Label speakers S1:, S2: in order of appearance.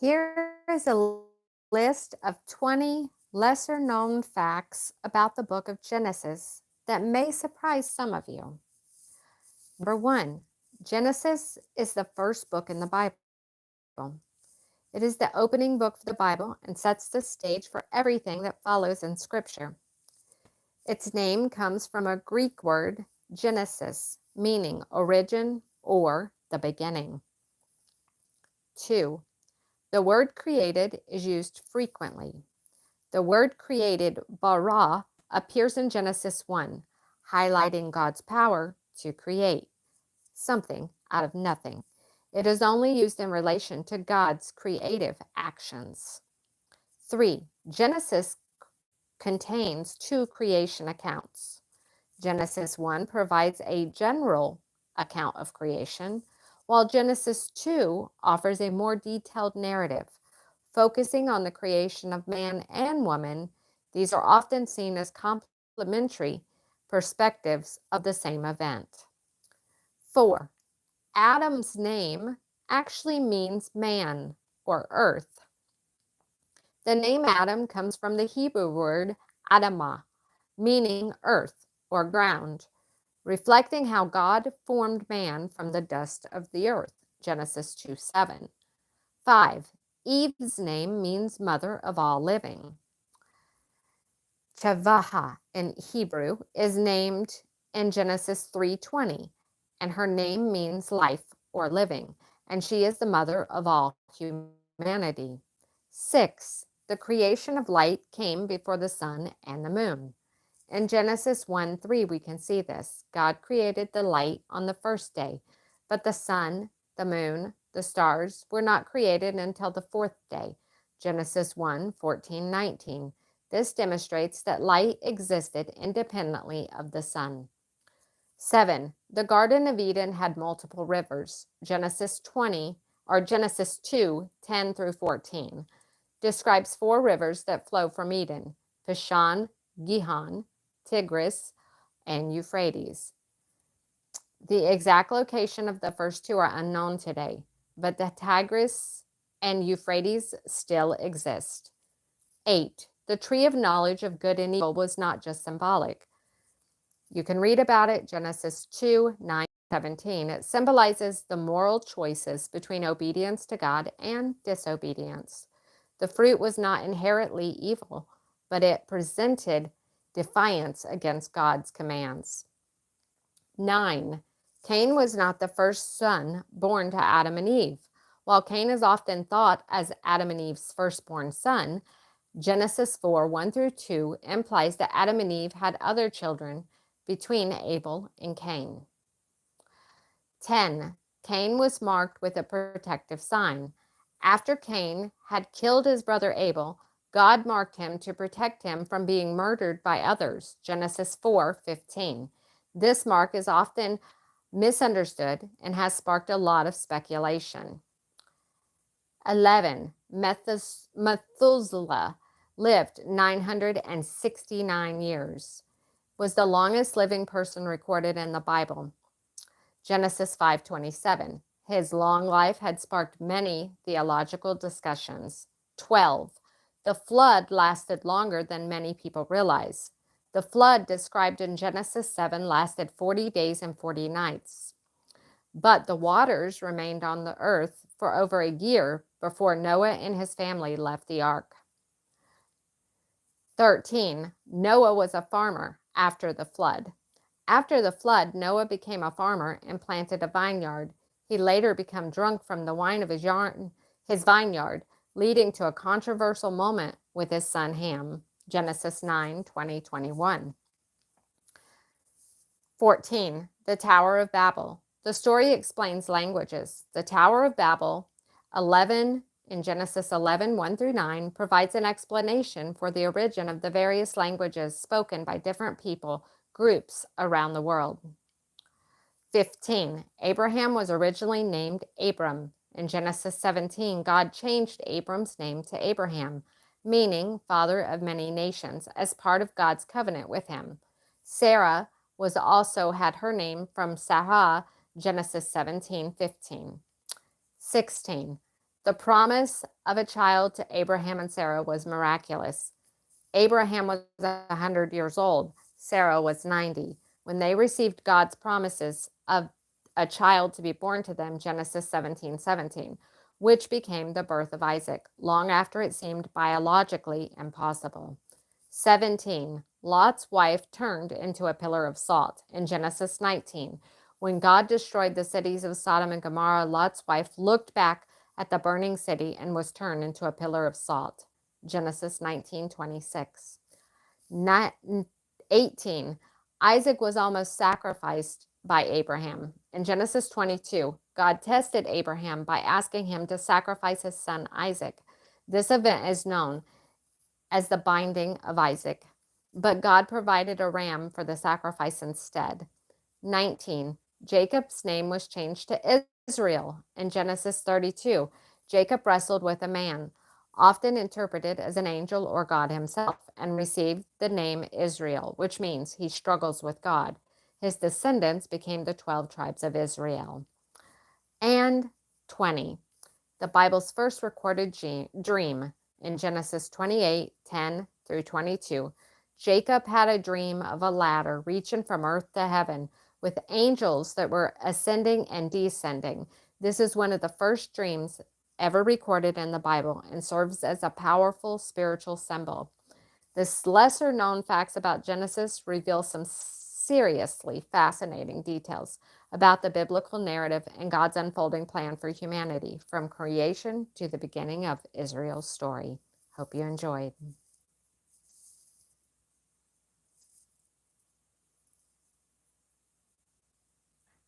S1: Here is a list of 20 lesser known facts about the book of Genesis that may surprise some of you. Number one, Genesis is the first book in the Bible. It is the opening book of the Bible and sets the stage for everything that follows in Scripture. Its name comes from a Greek word, Genesis, meaning origin or the beginning. Two, the word created is used frequently. The word created, bara, appears in Genesis 1, highlighting God's power to create something out of nothing. It is only used in relation to God's creative actions. 3. Genesis contains two creation accounts. Genesis 1 provides a general account of creation, while Genesis 2 offers a more detailed narrative. Focusing on the creation of man and woman, these are often seen as complementary perspectives of the same event. 4. Adam's name actually means man or earth. The name Adam comes from the Hebrew word Adamah, meaning earth or ground, reflecting how God formed man from the dust of the earth, Genesis 2:7. 5. Eve's name means mother of all living. Chavaha in Hebrew is named in Genesis 3:20, and her name means life or living, and she is the mother of all humanity. 6. The creation of light came before the sun and the moon. In Genesis 1:3, we can see this. God created the light on the first day, but the sun, the moon, the stars were not created until the fourth day. Genesis 1:14-19. This demonstrates that light existed independently of the sun. 7. The Garden of Eden had multiple rivers. Genesis 2:10-14 describes four rivers that flow from Eden: Pishon, Gihon, Tigris, and Euphrates. The exact location of the first two are unknown today, but the Tigris and Euphrates still exist. 8. The tree of knowledge of good and evil was not just symbolic. You can read about it, Genesis 2:9-17. It symbolizes the moral choices between obedience to God and disobedience. The fruit was not inherently evil, but it presented defiance against God's commands. 9. Cain was not the first son born to Adam and Eve. While Cain is often thought as Adam and Eve's firstborn son, Genesis 4:1-2 implies that Adam and Eve had other children between Abel and Cain. 10. Cain was marked with a protective sign. After Cain had killed his brother Abel, God marked him to protect him from being murdered by others. Genesis 4:15. This mark is often misunderstood and has sparked a lot of speculation. 11. Methuselah lived 969 years, was the longest living person recorded in the Bible. Genesis 5:27. His long life had sparked many theological discussions. 12. The flood lasted longer than many people realize. The flood described in Genesis 7 lasted 40 days and 40 nights. But the waters remained on the earth for over a year before Noah and his family left the ark. 13. Noah was a farmer after the flood. After the flood, Noah became a farmer and planted a vineyard. He later became drunk from the wine of his vineyard, leading to a controversial moment with his son Ham. Genesis 9:20-21. 14. The Tower of Babel. The story explains languages. The Tower of Babel, 11 in Genesis 11:1-9, provides an explanation for the origin of the various languages spoken by different people groups around the world. 15. Abraham was originally named Abram. In Genesis 17, God changed Abram's name to Abraham, meaning father of many nations, as part of God's covenant with him. Sarah was also had her name from Sarah, Genesis 17:15. 16. The promise of a child to Abraham and Sarah was miraculous. Abraham was 100 years old. Sarah was 90. When they received God's promises of a child to be born to them, Genesis 17:17, which became the birth of Isaac, long after it seemed biologically impossible. 17. Lot's wife turned into a pillar of salt. In Genesis 19, when God destroyed the cities of Sodom and Gomorrah, Lot's wife looked back at the burning city and was turned into a pillar of salt. Genesis 19:26. 18. Isaac was almost sacrificed by Abraham. In Genesis 22, God tested Abraham by asking him to sacrifice his son Isaac. This event is known as the binding of Isaac, but God provided a ram for the sacrifice instead. 19. Jacob's name was changed to Israel. In Genesis 32, Jacob wrestled with a man, often interpreted as an angel or God himself, and received the name Israel, which means he struggles with God. His descendants became the 12 tribes of Israel. And 20. The Bible's first recorded dream. In Genesis 28:10 through 22, Jacob had a dream of a ladder reaching from earth to heaven with angels that were ascending and descending. This is one of the first dreams ever recorded in the Bible and serves as a powerful spiritual symbol. The lesser known facts about Genesis reveal some seriously fascinating details about the biblical narrative and God's unfolding plan for humanity from creation to the beginning of Israel's story. Hope you enjoyed.